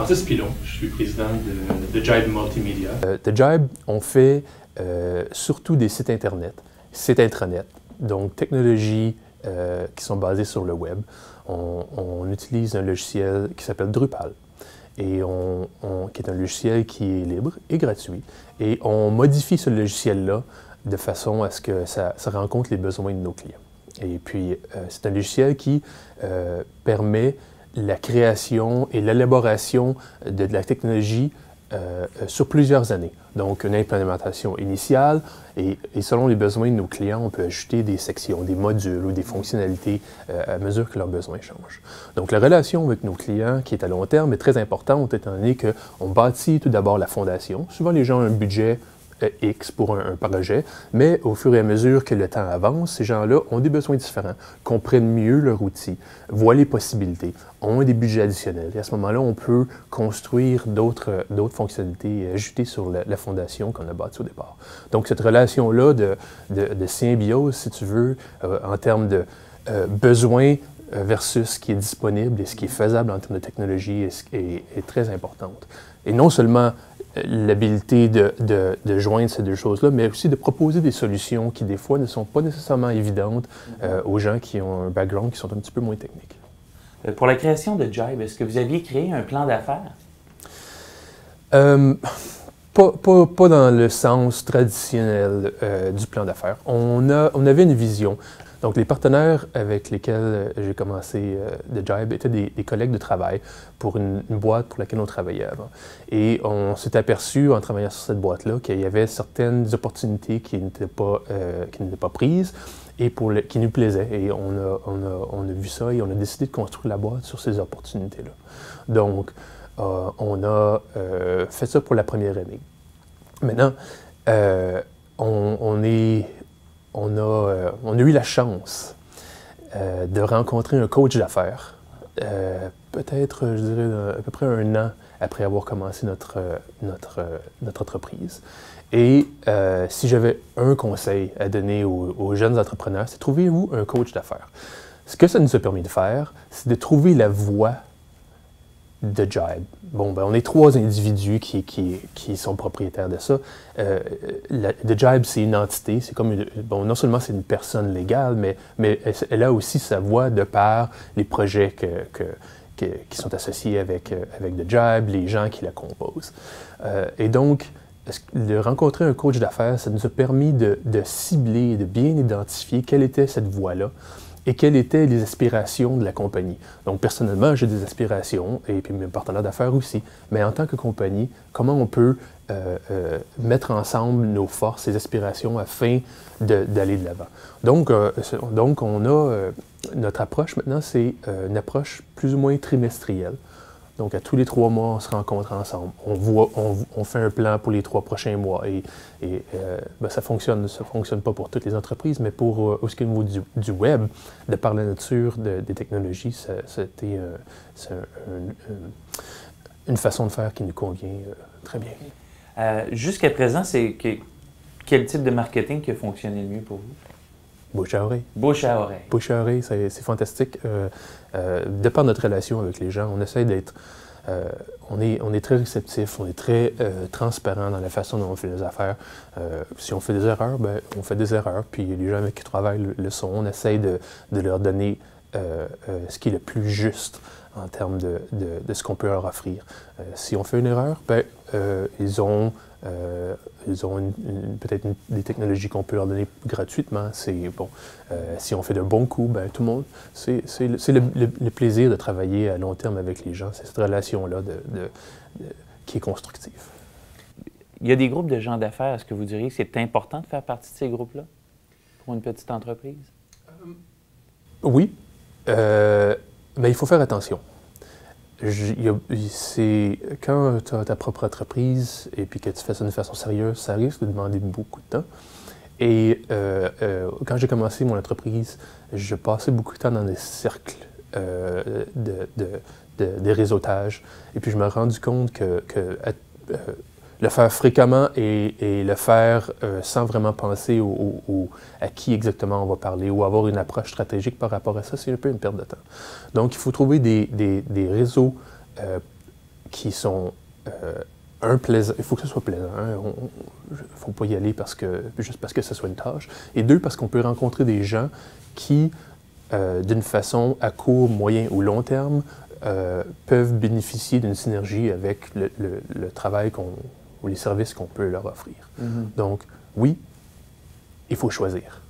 Francis Pilon, je suis président de Jibe Multimédia. De Jibe, on fait surtout des sites Internet, sites intranet, donc technologies qui sont basées sur le web. On utilise un logiciel qui s'appelle Drupal, et qui est un logiciel qui est libre et gratuit. Et on modifie ce logiciel-là de façon à ce que ça rencontre les besoins de nos clients. Et puis, c'est un logiciel qui permet la création et l'élaboration de la technologie sur plusieurs années. Donc, une implémentation initiale et selon les besoins de nos clients, on peut ajouter des sections, des modules ou des fonctionnalités à mesure que leurs besoins changent. Donc, la relation avec nos clients, qui est à long terme, est très importante étant donné qu'on bâtit tout d'abord la fondation. Souvent, les gens ont un budget X pour un projet, mais au fur et à mesure que le temps avance, ces gens-là ont des besoins différents, comprennent mieux leur outil, voient les possibilités, ont des budgets additionnels. Et à ce moment-là, on peut construire d'autres fonctionnalités et ajouter sur la fondation qu'on a bâtie au départ. Donc, cette relation-là de symbiose, si tu veux, en termes de besoins versus ce qui est disponible et ce qui est faisable en termes de technologie est très importante. Et non seulement l'habilité de joindre ces deux choses-là, mais aussi de proposer des solutions qui, des fois, ne sont pas nécessairement évidentes aux gens qui ont un background qui sont un petit peu moins techniques. Pour la création de Jibe, est-ce que vous aviez créé un plan d'affaires? Pas dans le sens traditionnel du plan d'affaires. On avait une vision. Donc, les partenaires avec lesquels j'ai commencé de Jibe étaient des collègues de travail pour une boîte pour laquelle on travaillait avant. Et on s'est aperçu, en travaillant sur cette boîte-là, qu'il y avait certaines opportunités qui n'étaient pas prises et qui nous plaisaient. Et on a vu ça et on a décidé de construire la boîte sur ces opportunités-là. Donc, on a fait ça pour la première année. Maintenant, on a eu la chance de rencontrer un coach d'affaires, peut-être, je dirais, à peu près un an après avoir commencé notre entreprise. Et si j'avais un conseil à donner aux jeunes entrepreneurs, c'est trouvez-vous un coach d'affaires. Ce que ça nous a permis de faire, c'est de trouver la voie de Jibe. Bon, ben, on est trois individus qui sont propriétaires de ça. The Jibe, c'est une entité, c'est comme bon, non seulement c'est une personne légale, mais elle a aussi sa voix de par les projets qui sont associés avec The Jibe, les gens qui la composent. Et donc, de rencontrer un coach d'affaires, ça nous a permis de cibler et de bien identifier quelle était cette voie-là et quelles étaient les aspirations de la compagnie. Donc, personnellement, j'ai des aspirations, et puis mes partenaires d'affaires aussi, mais en tant que compagnie, comment on peut mettre ensemble nos forces et aspirations afin d'aller de l'avant. Donc, on a notre approche maintenant, c'est une approche plus ou moins trimestrielle. Donc, à tous les 3 mois, on se rencontre ensemble. On fait un plan pour les 3 prochains mois. Ben, ça fonctionne pas pour toutes les entreprises, mais pour au niveau du web, de par la nature des technologies, c'est une façon de faire qui nous convient très bien. Jusqu'à présent, quel type de marketing qui a fonctionné le mieux pour vous? Bouche à oreille. Bouche à oreille. Bouche à oreille, c'est fantastique. De par notre relation avec les gens, on essaie d'être... on est très réceptif, on est très transparent dans la façon dont on fait les affaires. Si on fait des erreurs, ben, on fait des erreurs. Puis les gens avec qui travaillent le sont. On essaie de leur donner ce qui est le plus juste en termes de ce qu'on peut leur offrir. Si on fait une erreur, ben, ils ont peut-être des technologies qu'on peut leur donner gratuitement. C'est bon. Si on fait de bons coups, ben, tout le monde, c'est le plaisir de travailler à long terme avec les gens. C'est cette relation-là qui est constructive. Il y a des groupes de gens d'affaires. Est-ce que vous diriez que c'est important de faire partie de ces groupes-là pour une petite entreprise? Oui. Mais il faut faire attention. Quand tu as ta propre entreprise et puis que tu fais ça d'une façon sérieuse, ça risque de demander beaucoup de temps. Et quand j'ai commencé mon entreprise, je passais beaucoup de temps dans des cercles de réseautage. Et puis je me suis rendu compte que le faire fréquemment et le faire sans vraiment penser à qui exactement on va parler ou avoir une approche stratégique par rapport à ça, c'est un peu une perte de temps. Donc, il faut trouver des réseaux qui sont il faut que ce soit plaisant. Il ne faut pas y aller juste parce que ce soit une tâche. Et deux, parce qu'on peut rencontrer des gens qui, d'une façon à court, moyen ou long terme, peuvent bénéficier d'une synergie avec le travail ou les services qu'on peut leur offrir. Donc, oui, il faut choisir.